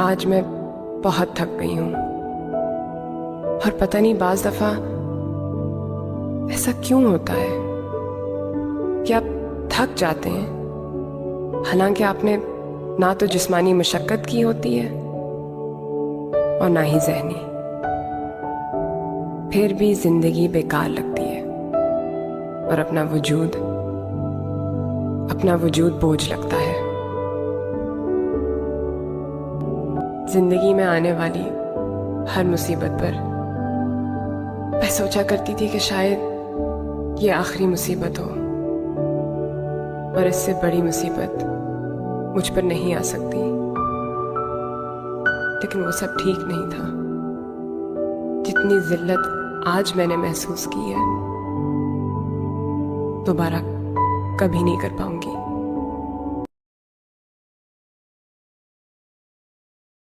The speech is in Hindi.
आज मैं बहुत थक गई हूं और पता नहीं बाज दफा ऐसा क्यों होता है कि आप थक जाते हैं, हालांकि आपने ना तो जिस्मानी मशक्कत की होती है और ना ही ज़हनी। फिर भी जिंदगी बेकार लगती है और अपना वजूद बोझ लगता है। जिंदगी में आने वाली हर मुसीबत पर मैं सोचा करती थी कि शायद ये आखिरी मुसीबत हो और इससे बड़ी मुसीबत मुझ पर नहीं आ सकती। लेकिन वो सब ठीक नहीं था। जितनी जिल्लत आज मैंने महसूस की है दोबारा कभी नहीं कर पाऊंगी।